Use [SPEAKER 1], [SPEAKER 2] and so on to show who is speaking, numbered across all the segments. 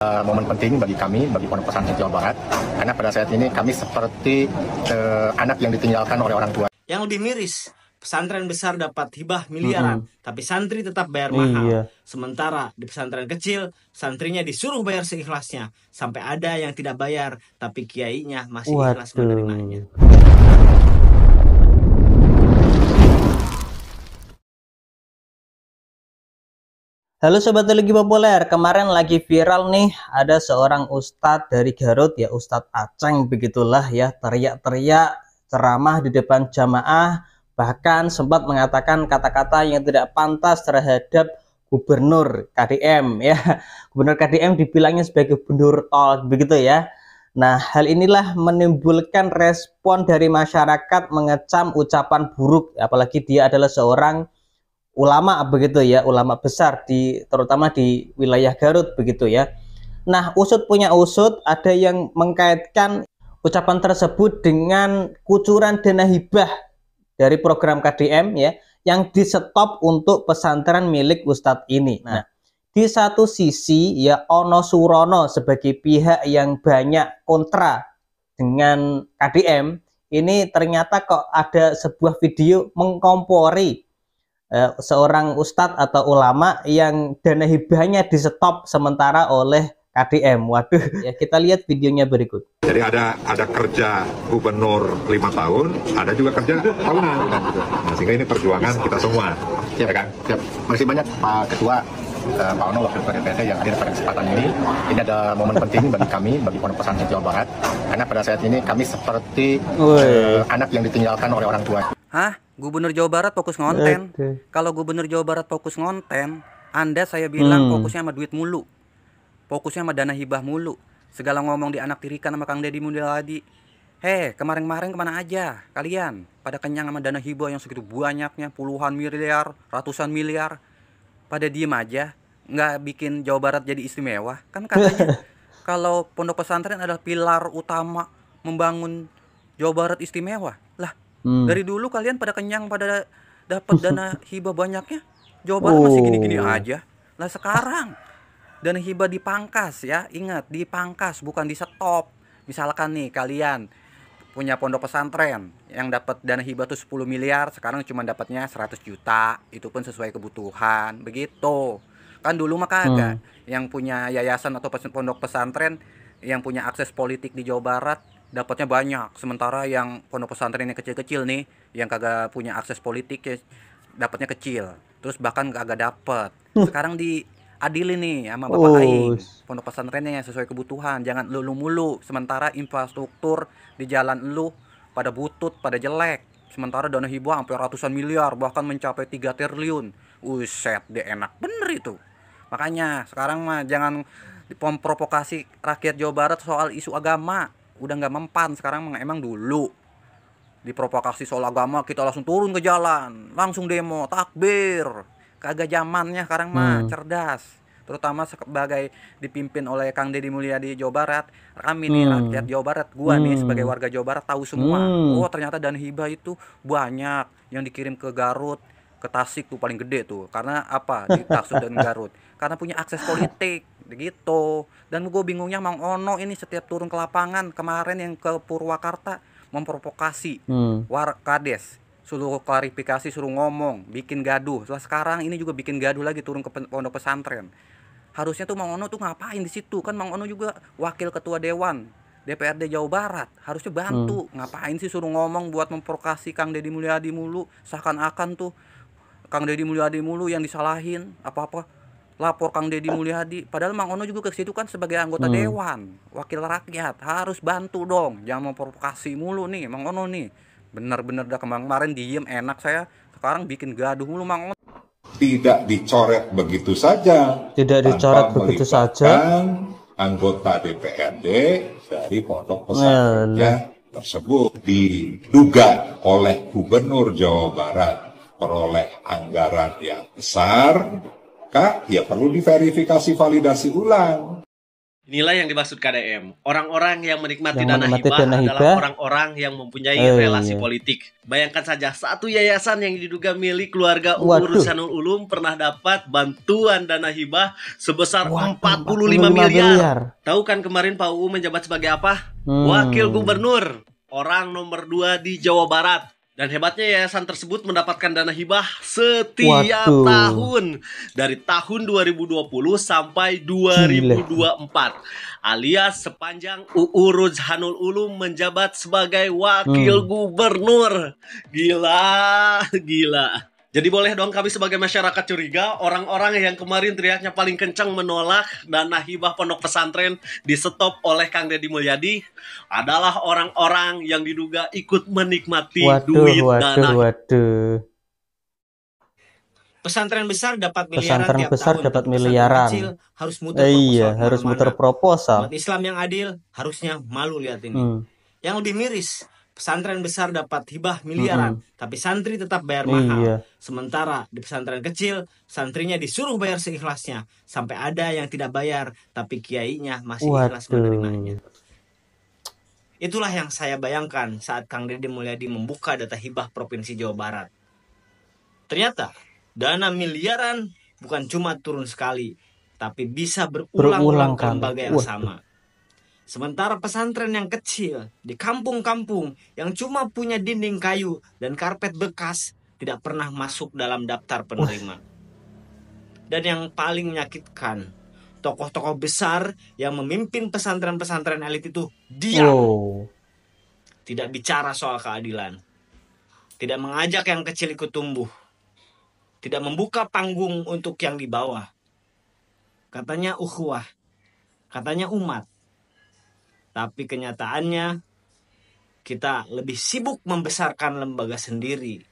[SPEAKER 1] Momen penting bagi kami, bagi Pondok Pesantren Jawa Barat, karena pada saat ini kami seperti anak yang ditinggalkan oleh orang tua.
[SPEAKER 2] Yang lebih miris, pesantren besar dapat hibah miliaran, tapi santri tetap bayar mahal.
[SPEAKER 3] Iya.
[SPEAKER 2] Sementara di pesantren kecil, santrinya disuruh bayar seikhlasnya. Sampai ada yang tidak bayar, tapi kiainya masih ikhlas menerimanya.
[SPEAKER 3] Halo Sobat Religi Populer, kemarin lagi viral nih, ada seorang ustadz dari Garut ya, Ustadz Aceng begitulah ya, teriak-teriak ceramah di depan jamaah, bahkan sempat mengatakan kata-kata yang tidak pantas terhadap Gubernur KDM ya. Gubernur KDM dibilangnya sebagai gubernur tol begitu ya. Nah, hal inilah menimbulkan respon dari masyarakat mengecam ucapan buruk, apalagi dia adalah seorang ulama begitu ya, ulama besar terutama di wilayah Garut begitu ya. Nah, usut punya usut, ada yang mengkaitkan ucapan tersebut dengan kucuran dana hibah dari program KDM ya, yang di stop untuk pesantren milik Ustadz ini. Nah, di satu sisi ya Ono Surono sebagai pihak yang banyak kontra dengan KDM ini, ternyata kok ada sebuah video mengkompori seorang ustadz atau ulama yang dana hibahnya di stop sementara oleh KDM. Waduh, ya kita lihat videonya berikut.
[SPEAKER 4] Jadi ada kerja gubernur 5 tahun, ada juga kerja tahunan. Nah, sehingga ini perjuangan kita semua.
[SPEAKER 1] Ya kan? Masih banyak Pak Ketua, Pak Ono, Wakil Ketua DPRD yang hadir pada kesempatan ini. Ini ada momen penting bagi kami, bagi Pondok Pesantren Jawa Barat, karena pada saat ini kami seperti anak yang ditinggalkan oleh orang tua.
[SPEAKER 5] Hah? Gubernur Jawa Barat fokus ngonten. Kalau Gubernur Jawa Barat fokus ngonten, Anda saya bilang fokusnya sama duit mulu. Fokusnya sama dana hibah mulu. Segala ngomong dianaktirikan sama Kang Deddy Mulyadi. Kemarin-kemarin kemana aja kalian? Pada kenyang sama dana hibah yang segitu banyaknya, puluhan miliar, ratusan miliar. Pada diem aja, nggak bikin Jawa Barat jadi istimewa. Kan katanya kalau pondok pesantren adalah pilar utama membangun Jawa Barat istimewa. Lah, dari dulu kalian pada kenyang, pada dapat dana hibah banyaknya, Jawa Barat masih gini-gini aja. Lah sekarang dana hibah dipangkas ya, ingat dipangkas bukan di stop. Misalkan nih kalian punya pondok pesantren yang dapat dana hibah tuh 10 miliar, sekarang cuma dapatnya 100 juta, itu pun sesuai kebutuhan, begitu. Kan dulu mah kagak. Yang punya yayasan atau pondok pesantren yang punya akses politik di Jawa Barat dapatnya banyak, sementara yang pondok pesantren yang kecil-kecil nih, yang kagak punya akses politik ya dapatnya kecil, terus bahkan kagak dapet. Sekarang diadili nih sama Bapak Aing, pondok pesantrennya yang sesuai kebutuhan, jangan lu mulu. Sementara infrastruktur di jalan lu pada butut, pada jelek, sementara dana hibah sampai ratusan miliar, bahkan mencapai 3 triliun. Uset deh, enak bener itu. Makanya sekarang mah jangan memprovokasi rakyat Jawa Barat soal isu agama. Udah nggak mempan sekarang. Emang dulu diprovokasi soal agama kita langsung turun ke jalan, langsung demo, takbir. Kagak zamannya sekarang mah, cerdas. Terutama sebagai dipimpin oleh Kang Deddy Mulyadi Jawa Barat. Kami nih rakyat Jawa Barat, gua nih sebagai warga Jawa Barat tahu semua. Oh ternyata dana hibah itu banyak yang dikirim ke Garut, ke Tasik tuh paling gede tuh. Karena apa? Di Taksud dan Garut. Karena punya akses politik begitu. Dan gue bingungnya Mang Ono ini setiap turun ke lapangan, kemarin yang ke Purwakarta memprovokasi Warkades, suruh klarifikasi, suruh ngomong, bikin gaduh. Sekarang ini juga bikin gaduh lagi, turun ke pondok pesantren. Harusnya tuh Mang Ono tuh ngapain di situ? Kan Mang Ono juga wakil ketua dewan DPRD Jawa Barat, harusnya bantu. Ngapain sih suruh ngomong buat memprovokasi Kang Deddy Mulyadi mulu? Seakan-akan tuh Kang Deddy Mulyadi mulu yang disalahin, apa-apa lapor Kang Deddy Mulyadi. Padahal Mang Ono juga ke situ kan sebagai anggota dewan, wakil rakyat, harus bantu dong. Jangan memprovokasi mulu nih Mang Ono nih. Bener-bener dah kemarin diem enak saya, sekarang bikin gaduh mulu Mang Ono.
[SPEAKER 4] Tidak dicoret begitu saja.
[SPEAKER 3] Tidak dicoret begitu saja.
[SPEAKER 4] Anggota DPRD dari pondok pesantren tersebut diduga oleh Gubernur Jawa Barat peroleh anggaran yang besar, ya perlu diverifikasi validasi ulang.
[SPEAKER 6] Inilah yang dimaksud KDM. Orang-orang yang menikmati
[SPEAKER 3] Yang
[SPEAKER 6] dana
[SPEAKER 3] menikmati
[SPEAKER 6] hibah
[SPEAKER 3] dana
[SPEAKER 6] adalah
[SPEAKER 3] hibah.
[SPEAKER 6] orang-orang yang mempunyai
[SPEAKER 3] Oh,
[SPEAKER 6] relasi
[SPEAKER 3] iya.
[SPEAKER 6] politik. Bayangkan saja, satu yayasan yang diduga milik keluarga
[SPEAKER 3] Waduh.
[SPEAKER 6] Uruzanul Ulum pernah dapat bantuan dana hibah sebesar
[SPEAKER 3] Waduh,
[SPEAKER 6] 45
[SPEAKER 3] 45
[SPEAKER 6] miliar.
[SPEAKER 3] miliar.
[SPEAKER 6] Tahu kan kemarin Pak UU menjabat sebagai apa?
[SPEAKER 3] Hmm.
[SPEAKER 6] Wakil Gubernur. Orang nomor 2 di Jawa Barat. Dan hebatnya yayasan tersebut mendapatkan dana hibah setiap
[SPEAKER 3] Waduh.
[SPEAKER 6] tahun dari tahun 2020 sampai 2024, alias sepanjang UU Ruzhanul Ulum menjabat sebagai wakil gubernur. Gila. Jadi boleh dong kami sebagai masyarakat curiga, orang-orang yang kemarin teriaknya paling kencang menolak dana hibah pondok pesantren di stop oleh Kang Deddy Mulyadi adalah orang-orang yang diduga ikut menikmati duit dana.
[SPEAKER 3] Waduh.
[SPEAKER 2] Pesantren besar dapat miliaran
[SPEAKER 3] Pesantren
[SPEAKER 2] tiap
[SPEAKER 3] besar
[SPEAKER 2] tahun,
[SPEAKER 3] dapat
[SPEAKER 2] tapi pesantren
[SPEAKER 3] miliaran.
[SPEAKER 2] kecil harus muter
[SPEAKER 3] Iya,
[SPEAKER 2] proposal
[SPEAKER 3] harus muter
[SPEAKER 2] kemana-mana.
[SPEAKER 3] proposal.
[SPEAKER 2] Umat Islam yang adil harusnya malu lihat ini. Yang lebih miris, pesantren besar dapat hibah miliaran, tapi santri tetap bayar mahal.
[SPEAKER 3] Iya.
[SPEAKER 2] Sementara di pesantren kecil, santrinya disuruh bayar seikhlasnya. Sampai ada yang tidak bayar, tapi kiainya masih ikhlas menerimanya. Itulah yang saya bayangkan saat Kang Deddy Mulyadi membuka data hibah Provinsi Jawa Barat. Ternyata dana miliaran bukan cuma turun sekali, tapi bisa berulang-ulang ke lembaga yang sama. Sementara pesantren yang kecil di kampung-kampung yang cuma punya dinding kayu dan karpet bekas tidak pernah masuk dalam daftar penerima. Dan yang paling menyakitkan, tokoh-tokoh besar yang memimpin pesantren-pesantren elit itu diam. Tidak bicara soal keadilan. Tidak mengajak yang kecil ikut tumbuh. Tidak membuka panggung untuk yang di bawah. Katanya ukhuwah. Katanya umat. Tapi kenyataannya kita lebih sibuk membesarkan lembaga sendiri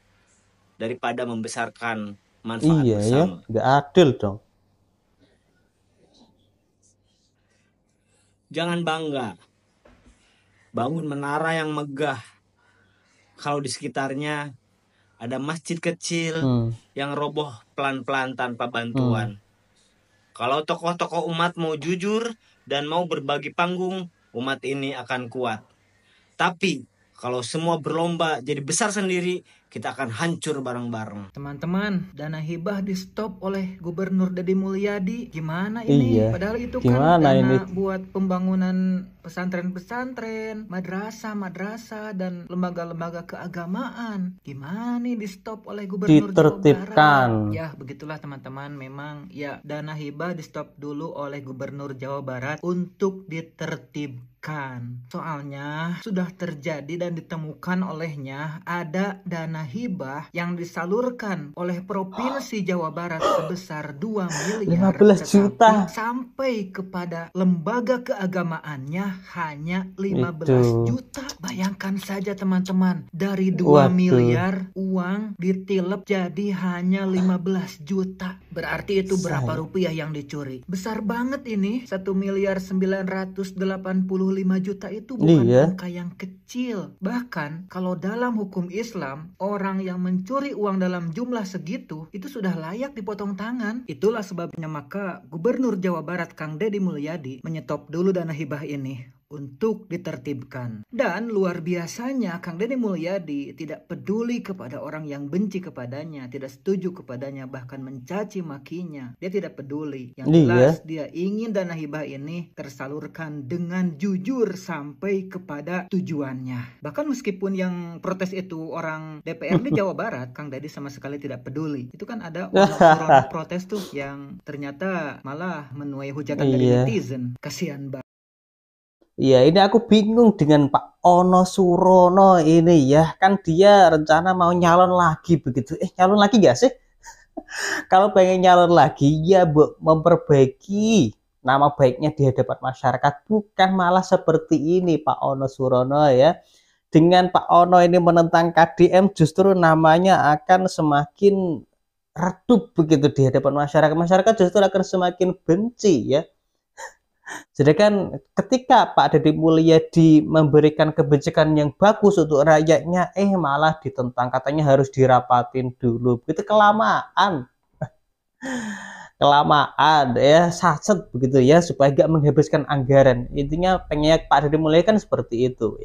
[SPEAKER 2] daripada membesarkan manfaat bersama.
[SPEAKER 3] Ya, nggak adil dong.
[SPEAKER 2] Jangan bangga bangun menara yang megah kalau di sekitarnya ada masjid kecil yang roboh pelan-pelan tanpa bantuan. Kalau tokoh-tokoh umat mau jujur dan mau berbagi panggung, umat ini akan kuat. Tapi kalau semua berlomba jadi besar sendiri, kita akan hancur bareng-bareng.
[SPEAKER 7] Teman-teman, dana hibah di stop oleh Gubernur Deddy Mulyadi. Gimana ini?
[SPEAKER 3] Iya.
[SPEAKER 7] Padahal itu
[SPEAKER 3] Gimana
[SPEAKER 7] kan dana
[SPEAKER 3] ini?
[SPEAKER 7] buat pembangunan pesantren-pesantren, madrasah-madrasah, dan lembaga-lembaga keagamaan. Gimana nih di stop oleh Gubernur Jawa
[SPEAKER 3] Ditertibkan.
[SPEAKER 7] Barat? Ya, begitulah teman-teman. Memang ya dana hibah di stop dulu oleh Gubernur Jawa Barat untuk ditertibkan. Soalnya sudah terjadi dan ditemukan olehnya ada dana hibah yang disalurkan oleh Provinsi Jawa Barat sebesar 2 miliar
[SPEAKER 3] 15 juta.
[SPEAKER 7] sampai kepada lembaga keagamaannya hanya 15 juta. Bayangkan saja teman-teman, dari 2 miliar uang ditilep jadi hanya 15 juta. Berarti itu berapa rupiah yang dicuri? Besar banget ini. 1 miliar 985 juta itu bukan angka yang kecil. Bahkan kalau dalam hukum Islam, orang yang mencuri uang dalam jumlah segitu itu sudah layak dipotong tangan. Itulah sebabnya maka Gubernur Jawa Barat Kang Deddy Mulyadi menyetop dulu dana hibah ini untuk ditertibkan. Dan luar biasanya Kang Deddy Mulyadi tidak peduli kepada orang yang benci kepadanya, tidak setuju kepadanya, bahkan mencaci makinya. Dia tidak peduli. Yang jelas dia ingin dana hibah ini tersalurkan dengan jujur sampai kepada tujuannya. Bahkan meskipun yang protes itu orang DPRD Jawa Barat, Kang Deddy sama sekali tidak peduli. Itu kan ada orang protes tuh yang ternyata malah menuai hujatan dari netizen. Kasihan banget.
[SPEAKER 3] Iya, ini aku bingung dengan Pak Ono Surono ini ya. Kan dia rencana mau nyalon lagi begitu. Nyalon lagi gak sih? Kalau pengen nyalon lagi ya memperbaiki nama baiknya di hadapan masyarakat. Bukan malah seperti ini Pak Ono Surono ya. Dengan Pak Ono ini menentang KDM justru namanya akan semakin redup begitu di hadapan masyarakat. Masyarakat justru akan semakin benci ya. Jadi kan ketika Pak Deddy Mulyadi memberikan kebijakan yang bagus untuk rakyatnya, malah ditentang, katanya harus dirapatin dulu, begitu kelamaan. kelamaan ya, sacet begitu ya, supaya gak menghabiskan anggaran. Intinya pengen Pak Deddy Mulyadi kan seperti itu ya.